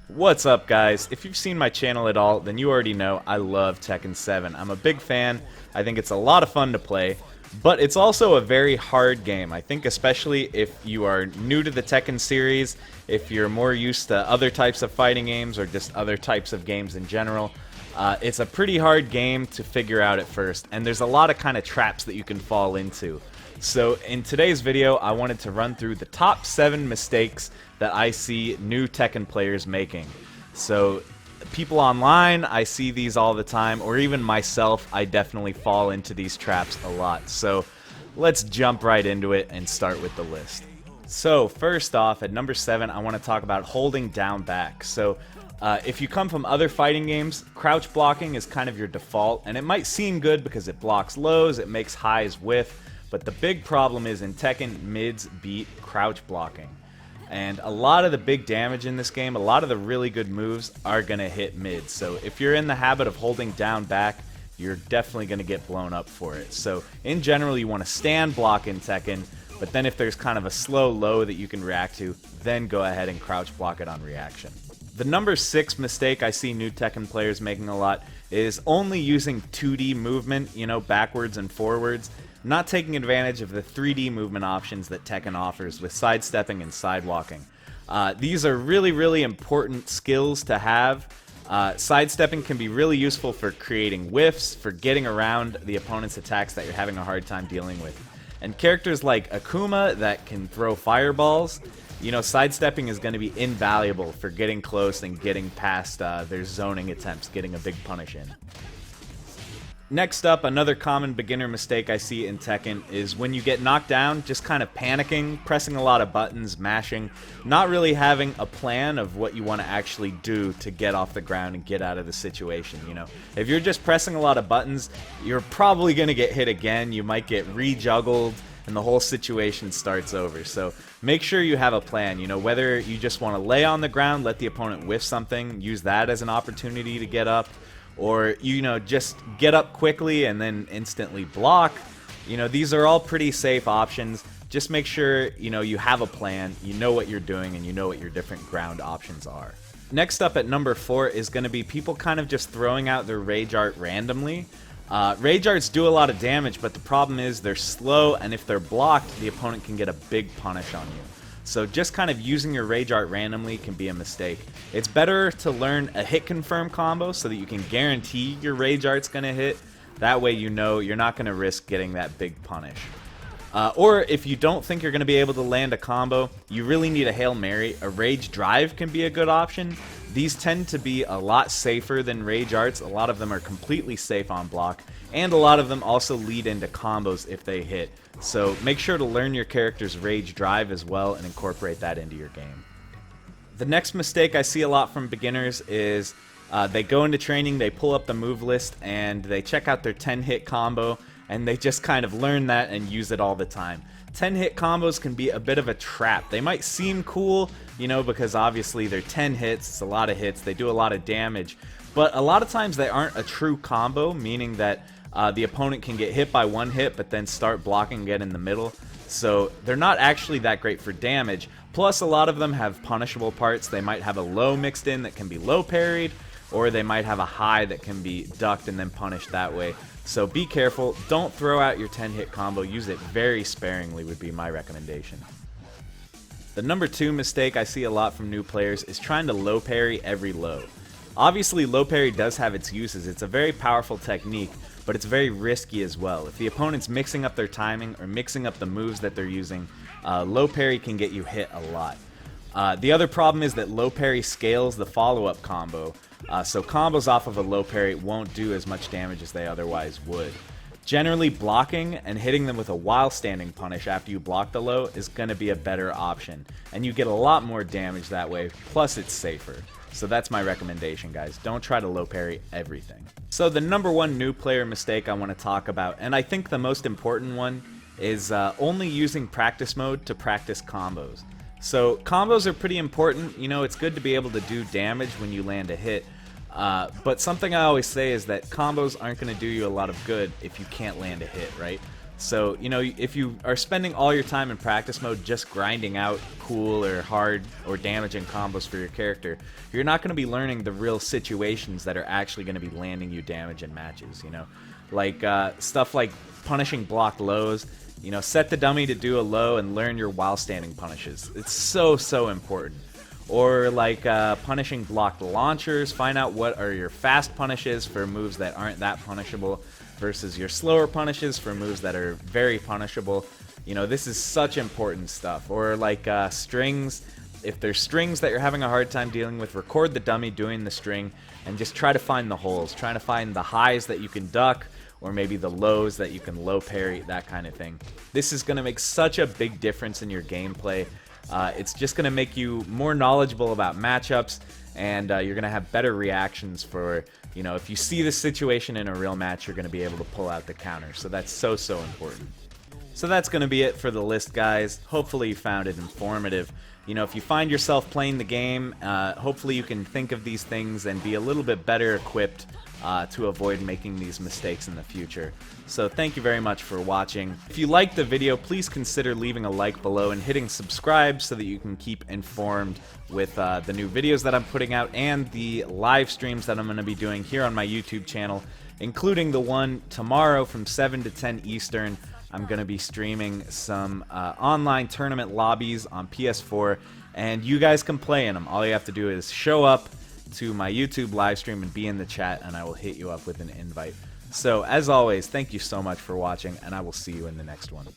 What's up, guys? If you've seen my channel at all, then you already know I love Tekken 7. I'm a big fan. I think it's a lot of fun to play, but it's also a very hard game. I think especially if you are new to the Tekken series, if you're more used to other types of fighting games or just other types of games in general, it's a pretty hard game to figure out at first, and there's a lot of kind of traps that you can fall into. So in today's video, I wanted to run through the top 7 mistakes that I see new Tekken players making. So people online, I see these all the time, or even myself, I definitely fall into these traps a lot. So let's jump right into it and start with the list. So first off, at number 7, I want to talk about holding down back. So if you come from other fighting games, crouch blocking is kind of your default, and it might seem good because it blocks lows, it makes highs whiff, but the big problem is in Tekken, mids beat crouch blocking. And a lot of the big damage in this game, a lot of the really good moves are going to hit mids. So if you're in the habit of holding down back, you're definitely going to get blown up for it. So in general, you want to stand block in Tekken, but then if there's kind of a slow low that you can react to, then go ahead and crouch block it on reaction. The number 6 mistake I see new Tekken players making a lot is only using 2D movement, backwards and forwards, not taking advantage of the 3D movement options that Tekken offers with sidestepping and sidewalking. These are really, really important skills to have. Sidestepping can be really useful for creating whiffs, for getting around the opponent's attacks that you're having a hard time dealing with. And characters like Akuma that can throw fireballs, sidestepping is going to be invaluable for getting close and getting past their zoning attempts, getting a big punish in. Next up, another common beginner mistake I see in Tekken is when you get knocked down, just kind of panicking, pressing a lot of buttons, mashing, not really having a plan of what you want to actually do to get off the ground and get out of the situation, If you're just pressing a lot of buttons, you're probably going to get hit again, you might get re-juggled, and the whole situation starts over. So make sure you have a plan, whether you just want to lay on the ground, let the opponent whiff something, use that as an opportunity to get up, or just get up quickly and then instantly block. These are all pretty safe options. Just make sure you have a plan, you know what you're doing, and you know what your different ground options are. Next up at number 4 is going to be people kind of just throwing out their rage art randomly. Rage arts do a lot of damage, but the problem is they're slow, and if they're blocked, the opponent can get a big punish on you. So just kind of using your rage art randomly can be a mistake. It's better to learn a hit confirm combo so that you can guarantee your rage art's going to hit. That way you know you're not going to risk getting that big punish. Or if you don't think you're going to be able to land a combo, you really need a Hail Mary. A rage drive can be a good option. These tend to be a lot safer than rage arts. A lot of them are completely safe on block, and a lot of them also lead into combos if they hit. So make sure to learn your character's rage drive as well and incorporate that into your game. The next mistake I see a lot from beginners is they go into training, they pull up the move list, and they check out their 10-hit combo, and they just kind of learn that and use it all the time. 10-hit combos can be a bit of a trap. They might seem cool, because obviously they're 10 hits, it's a lot of hits, they do a lot of damage, but a lot of times they aren't a true combo, meaning that the opponent can get hit by one hit but then start blocking again in the middle. So they're not actually that great for damage. Plus a lot of them have punishable parts. They might have a low mixed in that can be low parried, or they might have a high that can be ducked and then punished that way. So be careful. Don't throw out your 10-hit combo. Use it very sparingly would be my recommendation. The number 2 mistake I see a lot from new players is trying to low parry every low. Obviously low parry does have its uses. It's a very powerful technique, but it's very risky as well. If the opponent's mixing up their timing or mixing up the moves that they're using, low parry can get you hit a lot. The other problem is that low parry scales the follow-up combo, so combos off of a low parry won't do as much damage as they otherwise would. Generally, blocking and hitting them with a while standing punish after you block the low is going to be a better option, and you get a lot more damage that way, plus it's safer. So that's my recommendation, guys. Don't try to low parry everything. So the number 1 new player mistake I want to talk about, and I think the most important one, is only using practice mode to practice combos. So combos are pretty important. It's good to be able to do damage when you land a hit. But something I always say is that combos aren't going to do you a lot of good if you can't land a hit, right? So, you know, if you are spending all your time in practice mode just grinding out cool or hard or damaging combos for your character, you're not going to be learning the real situations that are actually going to be landing you damage in matches, you know? Like, stuff like punishing block lows. You know, set the dummy to do a low and learn your while standing punishes. It's so, so important. Or like punishing blocked launchers. Find out what are your fast punishes for moves that aren't that punishable versus your slower punishes for moves that are very punishable. You know, this is such important stuff. Or like strings. If there's strings that you're having a hard time dealing with, record the dummy doing the string and just try to find the holes. Try to find the highs that you can duck, or maybe the lows that you can low parry, that kind of thing. This is going to make such a big difference in your gameplay. It's just going to make you more knowledgeable about matchups, and you're going to have better reactions for, you know, if you see this situation in a real match, you're going to be able to pull out the counter. So that's so, so important. So that's going to be it for the list, guys. Hopefully you found it informative. You know, if you find yourself playing the game, hopefully you can think of these things and be a little bit better equipped to avoid making these mistakes in the future. So thank you very much for watching. If you liked the video, please consider leaving a like below and hitting subscribe so that you can keep informed with the new videos that I'm putting out and the live streams that I'm going to be doing here on my YouTube channel, including the one tomorrow from 7 to 10 Eastern. I'm going to be streaming some online tournament lobbies on PS4, and you guys can play in them. All you have to do is show up to my YouTube live stream and be in the chat, and I will hit you up with an invite. So, as always, thank you so much for watching, and I will see you in the next one.